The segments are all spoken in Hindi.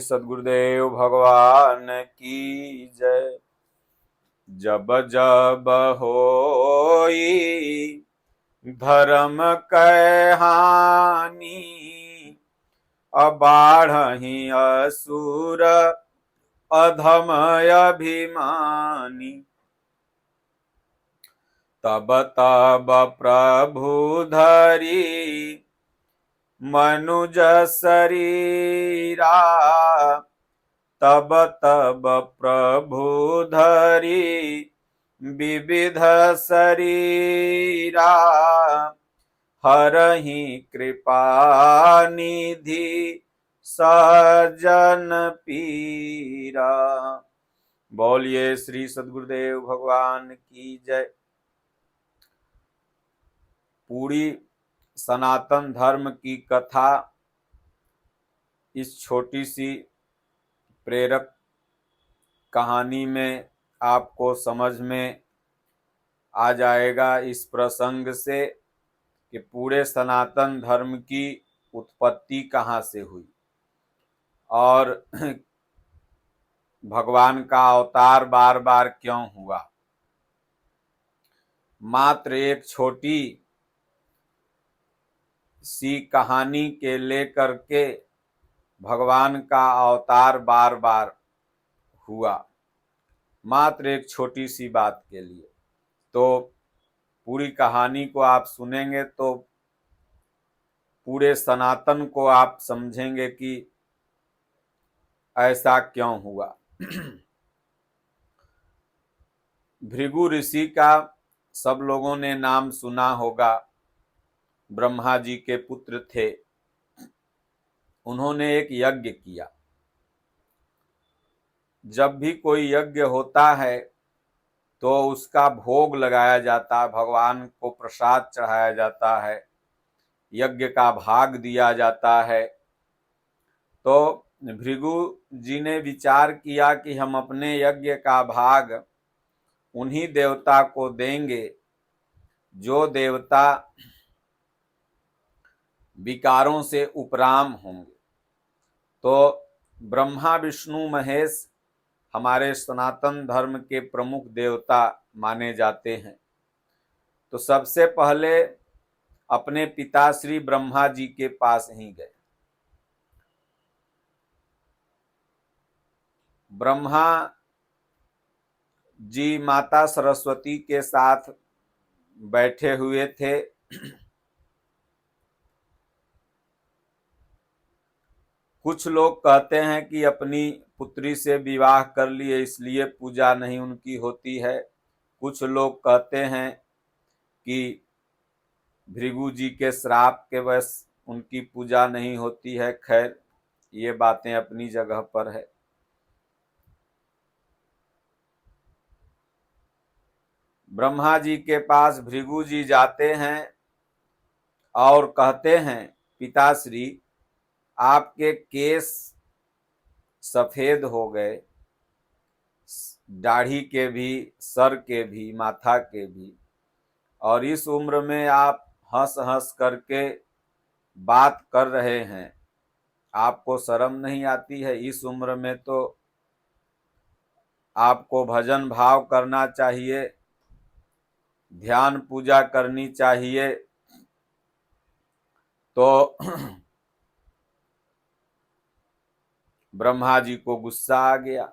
सद्गुरुदेव भगवान की जय। जब जब होई धर्म कै हानि, अबाढ़हि असुर अधम अभिमानी। तब तब प्रभु धरी मनुज शरीरा, तब तब प्रभु धरी विविध शरीरा। हरहि कृपा निधि सजन पीरा। बोलिए श्री सद्गुरुदेव भगवान की जय। पूरी सनातन धर्म की कथा इस छोटी सी प्रेरक कहानी में आपको समझ में आ जाएगा, इस प्रसंग से कि पूरे सनातन धर्म की उत्पत्ति कहाँ से हुई और भगवान का अवतार बार बार क्यों हुआ। मात्र एक छोटी सी कहानी के लेकर के भगवान का अवतार बार बार हुआ, मात्र एक छोटी सी बात के लिए। तो पूरी कहानी को आप सुनेंगे तो पूरे सनातन को आप समझेंगे कि ऐसा क्यों हुआ। भृगु ऋषि का सब लोगों ने नाम सुना होगा। ब्रह्मा जी के पुत्र थे। उन्होंने एक यज्ञ किया। जब भी कोई यज्ञ होता है तो उसका भोग लगाया जाता है, भगवान को प्रसाद चढ़ाया जाता है, यज्ञ का भाग दिया जाता है। तो भृगु जी ने विचार किया कि हम अपने यज्ञ का भाग उन्हीं देवता को देंगे जो देवता विकारों से उपराम होंगे। तो ब्रह्मा विष्णु महेश हमारे सनातन धर्म के प्रमुख देवता माने जाते हैं। तो सबसे पहले अपने पिता श्री ब्रह्मा जी के पास ही गए। ब्रह्मा जी माता सरस्वती के साथ बैठे हुए थे। कुछ लोग कहते हैं कि अपनी पुत्री से विवाह कर लिए इसलिए पूजा नहीं उनकी होती है। कुछ लोग कहते हैं कि भृगु जी के श्राप के वश उनकी पूजा नहीं होती है। खैर, ये बातें अपनी जगह पर है। ब्रह्मा जी के पास भृगु जी जाते हैं और कहते हैं, पिताश्री आपके केस सफेद हो गए, दाढ़ी के भी, सर के भी, माथा के भी, और इस उम्र में आप हंस हंस करके बात कर रहे हैं, आपको शर्म नहीं आती है? इस उम्र में तो आपको भजन भाव करना चाहिए, ध्यान पूजा करनी चाहिए। तो ब्रह्मा जी को गुस्सा आ गया।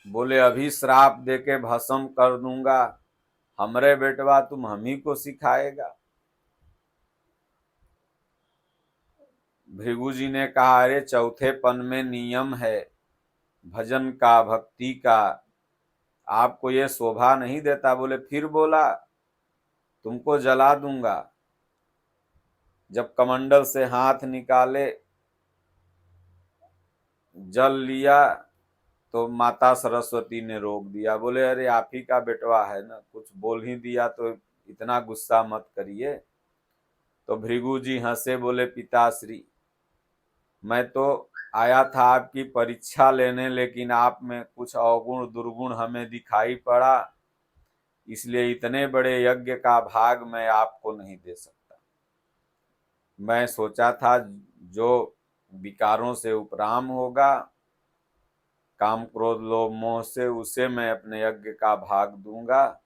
बोले अभी श्राप देके भस्म कर दूंगा, हमरे बेटवा तुम हम ही को सिखाएगा। भृगु जी ने कहा, अरे चौथे पन में नियम है भजन का, भक्ति का, आपको ये शोभा नहीं देता। बोले फिर बोला, तुमको जला दूंगा। जब कमंडल से हाथ निकाले, जल लिया, तो माता सरस्वती ने रोक दिया। बोले अरे आप ही का बेटवा है ना, कुछ बोल ही दिया तो इतना गुस्सा मत करिए। तो भृगु जी हंसे, बोले पिताश्री मैं तो आया था आपकी परीक्षा लेने, लेकिन आप में कुछ अवगुण दुर्गुण हमें दिखाई पड़ा, इसलिए इतने बड़े यज्ञ का भाग मैं आपको नहीं दे सकता। मैं सोचा था जो विकारों से उपराम होगा, काम क्रोध लोभ मोह से, उसे मैं अपने यज्ञ का भाग दूंगा,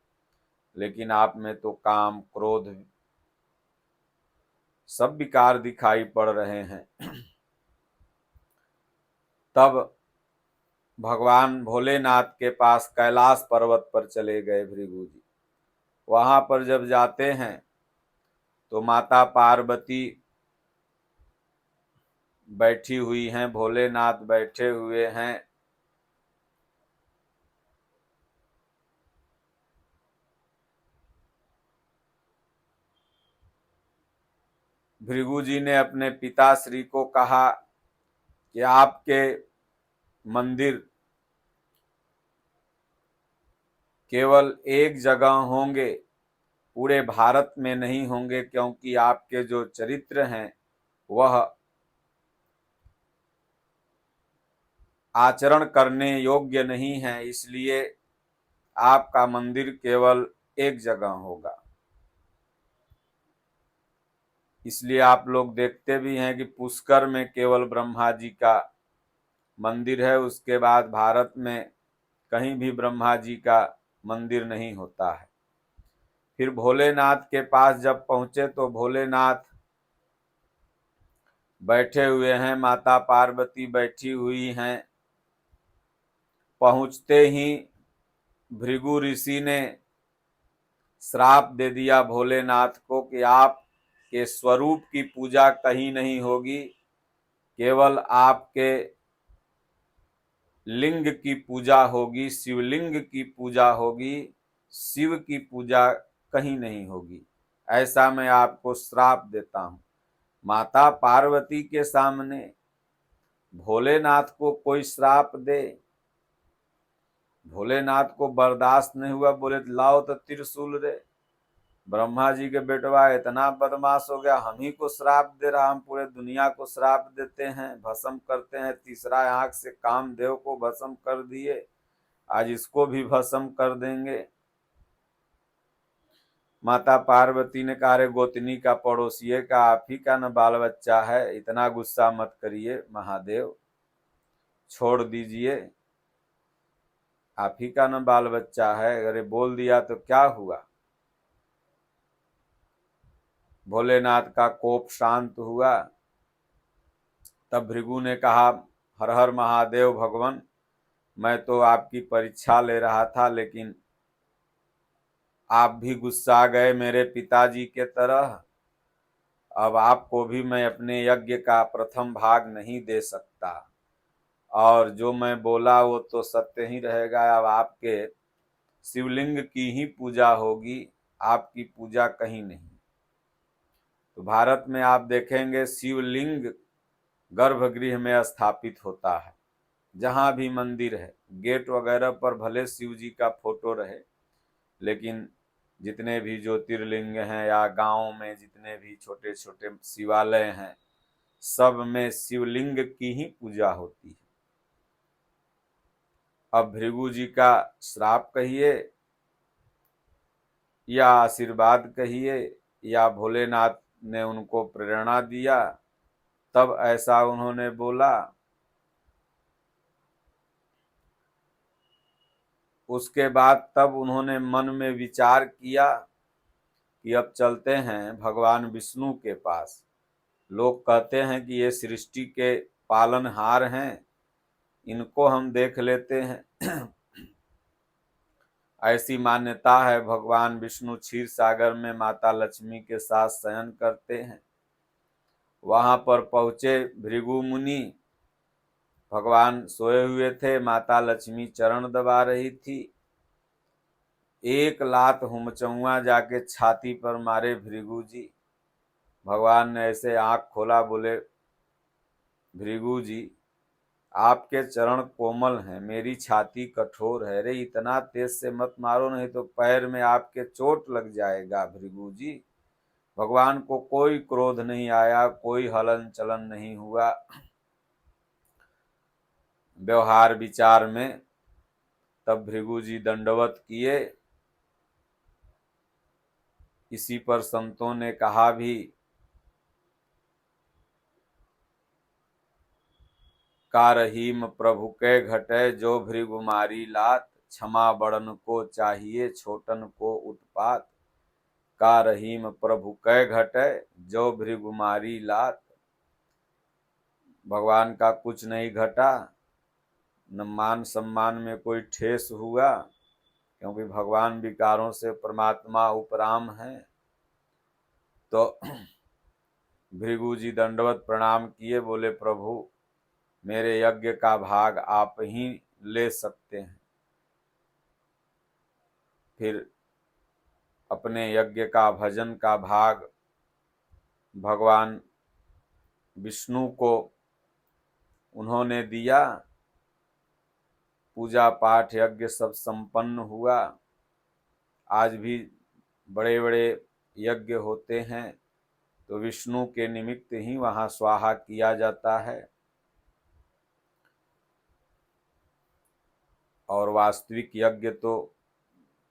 लेकिन आप में तो काम क्रोध सब विकार दिखाई पड़ रहे हैं। तब भगवान भोलेनाथ के पास कैलाश पर्वत पर चले गए भृगु जी। वहां पर जब जाते हैं तो माता पार्वती बैठी हुई हैं, भोलेनाथ बैठे हुए हैं। भृगु जी ने अपने पिताश्री को कहा कि आपके मंदिर केवल एक जगह होंगे, पूरे भारत में नहीं होंगे, क्योंकि आपके जो चरित्र हैं वह आचरण करने योग्य नहीं है, इसलिए आपका मंदिर केवल एक जगह होगा। इसलिए आप लोग देखते भी हैं कि पुष्कर में केवल ब्रह्मा जी का मंदिर है, उसके बाद भारत में कहीं भी ब्रह्मा जी का मंदिर नहीं होता है। फिर भोलेनाथ के पास जब पहुंचे तो भोलेनाथ बैठे हुए हैं, माता पार्वती बैठी हुई हैं। पहुंचते ही भृगु ऋषि ने श्राप दे दिया भोलेनाथ को कि आप के स्वरूप की पूजा कहीं नहीं होगी, केवल आपके लिंग की पूजा होगी, शिवलिंग की पूजा होगी, शिव की पूजा कहीं नहीं होगी। ऐसा मैं आपको श्राप देता हूं। माता पार्वती के सामने भोलेनाथ को कोई श्राप दे, भोलेनाथ को बर्दाश्त नहीं हुआ, बोले लाओ तो त्रिशूल रे। ब्रह्मा जी के बेटवा इतना बदमाश हो गया, हम ही को श्राप दे रहा, हम पूरे दुनिया को श्राप देते हैं, भस्म करते हैं। तीसरा आंख से कामदेव को भस्म कर दिए, आज इसको भी भस्म कर देंगे। माता पार्वती ने कहा, रे गोतनी का पड़ोसिए का आप ही का न बाल बच्चा है, इतना गुस्सा मत करिए महादेव, छोड़ दीजिए, आप ही का न बाल बच्चा है, अरे बोल दिया तो क्या हुआ। भोलेनाथ का कोप शांत हुआ। तब भृगु ने कहा, हर हर महादेव भगवान, मैं तो आपकी परीक्षा ले रहा था, लेकिन आप भी गुस्सा गए मेरे पिताजी के तरह। अब आपको भी मैं अपने यज्ञ का प्रथम भाग नहीं दे सकता, और जो मैं बोला वो तो सत्य ही रहेगा। अब आपके शिवलिंग की ही पूजा होगी, आपकी पूजा कहीं नहीं। तो भारत में आप देखेंगे शिवलिंग गर्भगृह में स्थापित होता है। जहां भी मंदिर है, गेट वगैरह पर भले शिव जी का फोटो रहे, लेकिन जितने भी ज्योतिर्लिंग हैं या गांव में जितने भी छोटे छोटे शिवालय हैं, सब में शिवलिंग की ही पूजा होती है। अब भृगु जी का श्राप कहिए या आशीर्वाद कहिए, या भोलेनाथ ने उनको प्रेरणा दिया, तब ऐसा उन्होंने बोला। उसके बाद तब उन्होंने मन में विचार किया कि अब चलते हैं भगवान विष्णु के पास। लोग कहते हैं कि ये सृष्टि के पालनहार हैं, इनको हम देख लेते हैं। ऐसी मान्यता है। भगवान विष्णु क्षीर सागर में माता लक्ष्मी के साथ शयन करते हैं। वहां पर पहुंचे भृगु मुनि, भगवान सोए हुए थे, माता लक्ष्मी चरण दबा रही थी। एक लात हुमचौआ जाके छाती पर मारे भृगु जी। भगवान ने ऐसे आंख खोला, बोले भृगु जी आपके चरण कोमल हैं, मेरी छाती कठोर है, रे इतना तेज से मत मारो, नहीं तो पैर में आपके चोट लग जाएगा। भृगु जी, भगवान को कोई क्रोध नहीं आया, कोई हलन चलन नहीं हुआ व्यवहार विचार में। तब भृगु जी दंडवत किए। इसी पर संतों ने कहा भी का रहीम प्रभु के घटे जो भृगुमारी लात, क्षमा बड़न को चाहिए छोटन को उत्पात। का रहीम प्रभु के घटे जो भृगुमारी लात, भगवान का कुछ नहीं घटा, न मान सम्मान में कोई ठेस हुआ, क्योंकि भगवान विकारों से परमात्मा उपराम है। तो भृगु जी दंडवत प्रणाम किए, बोले प्रभु मेरे यज्ञ का भाग आप ही ले सकते हैं। फिर अपने यज्ञ का भजन का भाग भगवान विष्णु को उन्होंने दिया। पूजा पाठ यज्ञ सब संपन्न हुआ। आज भी बड़े बड़े यज्ञ होते हैं तो विष्णु के निमित्त ही वहां स्वाहा किया जाता है। और वास्तविक यज्ञ तो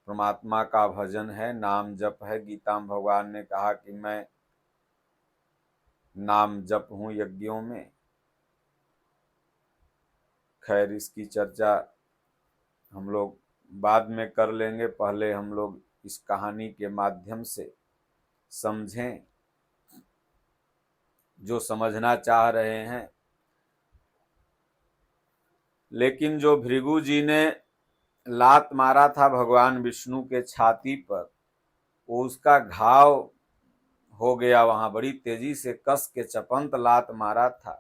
परमात्मा का भजन है, नाम जप है। गीता में भगवान ने कहा कि मैं नाम जप हूं यज्ञों में। खैर इसकी चर्चा हम लोग बाद में कर लेंगे, पहले हम लोग इस कहानी के माध्यम से समझें जो समझना चाह रहे हैं। लेकिन जो भृगु जी ने लात मारा था भगवान विष्णु के छाती पर, वो उसका घाव हो गया। वहां बड़ी तेजी से कस के चपंत लात मारा था।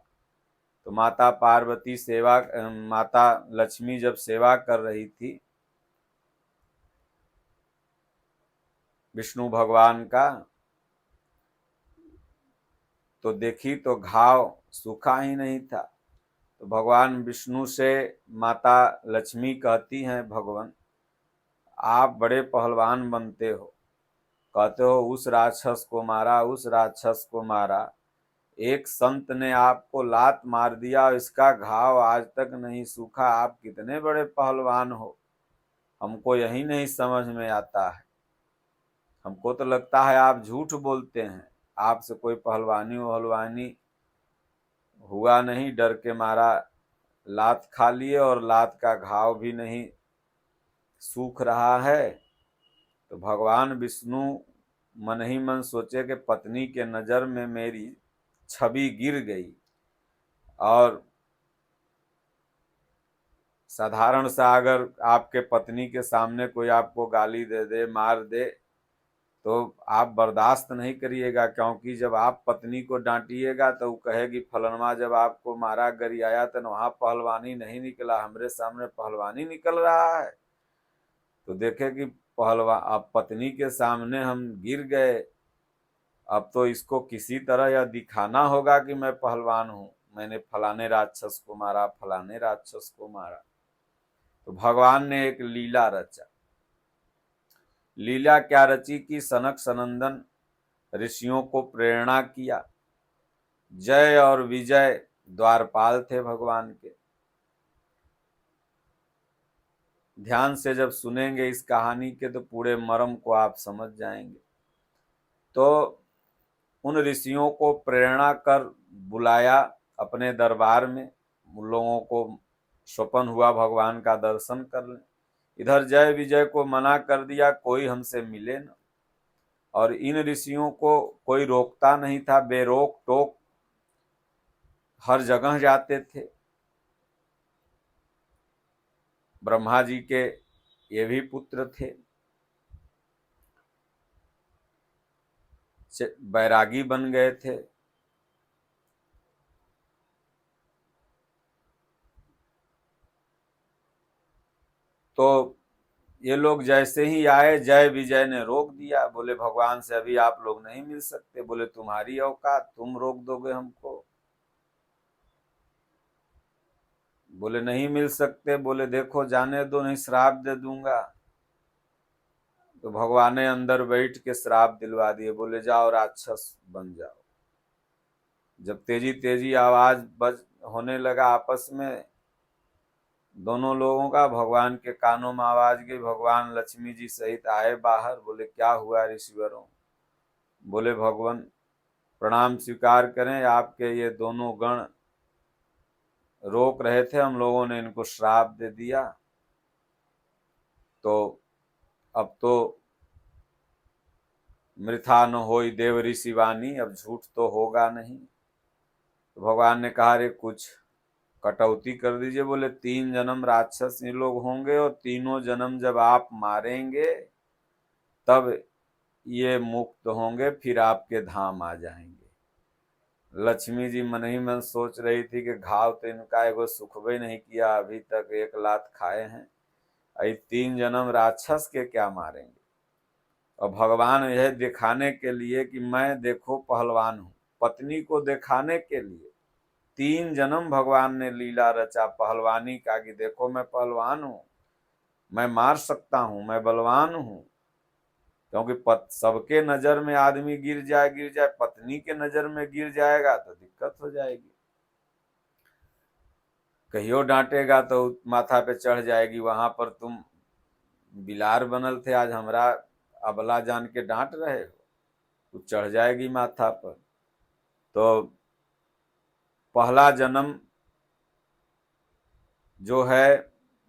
तो माता पार्वती सेवा, माता लक्ष्मी जब सेवा कर रही थी विष्णु भगवान का, तो देखी तो घाव सूखा ही नहीं था। तो भगवान विष्णु से माता लक्ष्मी कहती हैं, भगवान आप बड़े पहलवान बनते हो, कहते हो उस राक्षस को मारा, उस राक्षस को मारा। एक संत ने आपको लात मार दिया, इसका घाव आज तक नहीं सूखा। आप कितने बड़े पहलवान हो, हमको यही नहीं समझ में आता है। हमको तो लगता है आप झूठ बोलते हैं, आपसे कोई पहलवानी वहलवानी हुआ नहीं, डर के मारा लात खा लिए और लात का घाव भी नहीं सूख रहा है। तो भगवान विष्णु मन ही मन सोचे कि पत्नी के नजर में मेरी छवि गिर गई। और साधारण सा अगर आपके पत्नी के सामने कोई आपको गाली दे दे, मार दे, तो आप बर्दाश्त नहीं करिएगा, क्योंकि जब आप पत्नी को डांटिएगा तो वो कहेगी फलनवा जब आपको मारा गरियाया तो वहां पहलवानी नहीं निकला, हमरे सामने पहलवानी निकल रहा है। तो देखे कि अब पत्नी के सामने हम गिर गए, अब तो इसको किसी तरह यह दिखाना होगा कि मैं पहलवान हूं, मैंने फलाने राक्षस को मारा, फलाने राक्षस को मारा। तो भगवान ने एक लीला रचा। लीला क्या रची कि सनक सनंदन ऋषियों को प्रेरणा किया। जय और विजय द्वारपाल थे भगवान के। ध्यान से जब सुनेंगे इस कहानी के तो पूरे मर्म को आप समझ जाएंगे। तो उन ऋषियों को प्रेरणा कर बुलाया अपने दरबार में। उन लोगों को स्वप्न हुआ भगवान का दर्शन कर लें। इधर जय विजय को मना कर दिया, कोई हमसे मिले न। और इन ऋषियों को कोई रोकता नहीं था, बेरोक टोक हर जगह जाते थे। ब्रह्मा जी के ये भी पुत्र थे, बैरागी बन गए थे। तो ये लोग जैसे ही आए, जय विजय ने रोक दिया। बोले भगवान से अभी आप लोग नहीं मिल सकते। बोले तुम्हारी औकात, तुम रोक दोगे हमको। बोले नहीं मिल सकते। बोले देखो जाने दो, नहीं श्राप दे दूंगा। तो भगवान ने अंदर बैठ के श्राप दिलवा दिए। बोले जाओ राक्षस बन जाओ। जब तेजी तेजी आवाज बज होने लगा आपस में दोनों लोगों का, भगवान के कानों में आवाज गई। भगवान लक्ष्मी जी सहित आए बाहर। बोले क्या हुआ ऋषिवरों? बोले भगवान प्रणाम स्वीकार करें, आपके ये दोनों गण रोक रहे थे, हम लोगों ने इनको श्राप दे दिया, तो अब तो मृथा न होई देव ऋषि वाणी, अब झूठ तो होगा नहीं। तो भगवान ने कहा अरे कुछ कटौती कर दीजिए। बोले 3 जन्म राक्षस ये लोग होंगे और तीनों जन्म जब आप मारेंगे तब ये मुक्त होंगे, फिर आपके धाम आ जाएंगे। लक्ष्मी जी मन ही मन सोच रही थी कि घाव तो इनका एगो सुखबे नहीं किया, अभी तक 1 लात खाए हैं, अभी 3 जन्म राक्षस के क्या मारेंगे। और भगवान यह दिखाने के लिए कि मैं देखो पहलवान हूं, पत्नी को दिखाने के लिए 3 जन्म भगवान ने लीला रचा पहलवानी का, कि देखो मैं पहलवान हूं, मैं मार सकता हूं, मैं बलवान हूं। क्योंकि सबके नजर में आदमी गिर जाए, पत्नी के नजर में गिर जाएगा तो दिक्कत हो जाएगी। कहियो डांटेगा तो माथा पे चढ़ जाएगी, वहां पर तुम बिलार बनल थे, आज हमरा अबला जान के डांट रहे हो, तो चढ़ जाएगी माथा पर। तो पहला जन्म जो है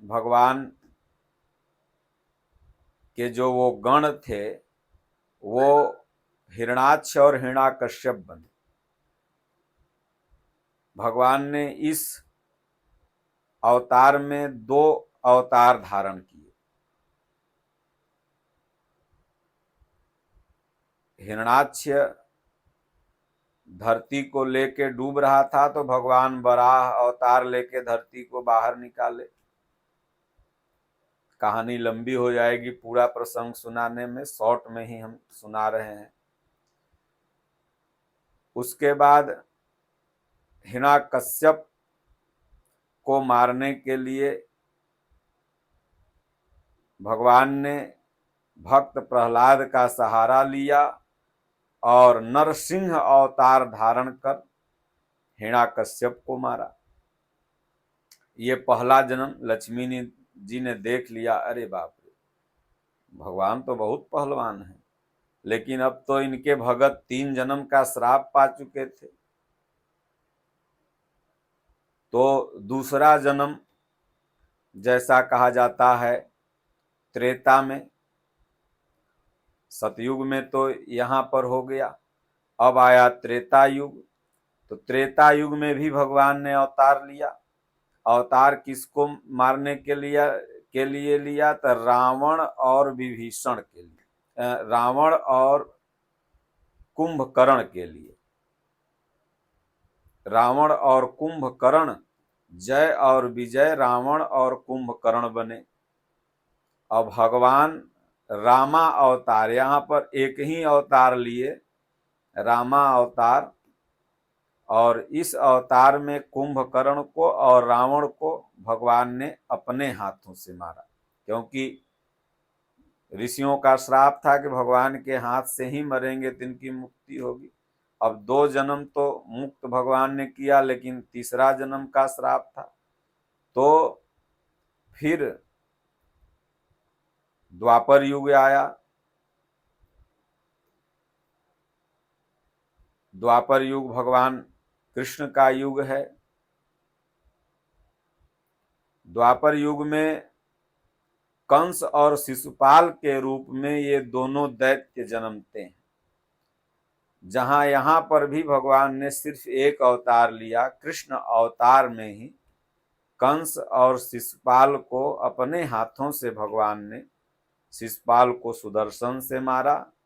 भगवान के जो वो गण थे वो हिरणाक्ष और हिरण्याकश्यप बने। भगवान ने इस अवतार में 2 अवतार धारण किए। हिरणाक्ष धरती को लेके डूब रहा था, तो भगवान वराह अवतार लेके धरती को बाहर निकाले। कहानी लंबी हो जाएगी पूरा प्रसंग सुनाने में, शॉर्ट में ही हम सुना रहे हैं। उसके बाद हिरण्याकश्यप को मारने के लिए भगवान ने भक्त प्रहलाद का सहारा लिया और नरसिंह अवतार धारण कर हिरण्याकश्यप को मारा। ये पहला जन्म लक्ष्मी जी ने देख लिया, अरे बाप रे, भगवान तो बहुत पहलवान है, लेकिन अब तो इनके भगत 3 जन्म का श्राप पा चुके थे। तो दूसरा जन्म जैसा कहा जाता है त्रेता में, सतयुग में तो यहाँ पर हो गया, अब आया त्रेता युग। तो त्रेता युग में भी भगवान ने अवतार लिया। अवतार किसको मारने के लिए लिया? तो रावण और विभीषण के लिए, रावण और कुंभकर्ण के लिए। रावण और कुंभकर्ण, जय और विजय रावण और कुंभकर्ण बने। अब भगवान रामा अवतार, यहाँ पर एक ही अवतार लिए, रामा अवतार, और इस अवतार में कुंभकर्ण को और रावण को भगवान ने अपने हाथों से मारा, क्योंकि ऋषियों का श्राप था कि भगवान के हाथ से ही मरेंगे तो इनकी मुक्ति होगी। अब 2 जन्म तो मुक्त भगवान ने किया, लेकिन तीसरा जन्म का श्राप था। तो फिर द्वापर युग आया। द्वापर युग भगवान कृष्ण का युग है। द्वापर युग में कंस और शिशुपाल के रूप में ये दोनों दैत्य जन्मते हैं। जहां यहां पर भी भगवान ने सिर्फ एक अवतार लिया, कृष्ण अवतार में ही कंस और शिशुपाल को अपने हाथों से भगवान ने शिशुपाल को सुदर्शन से मारा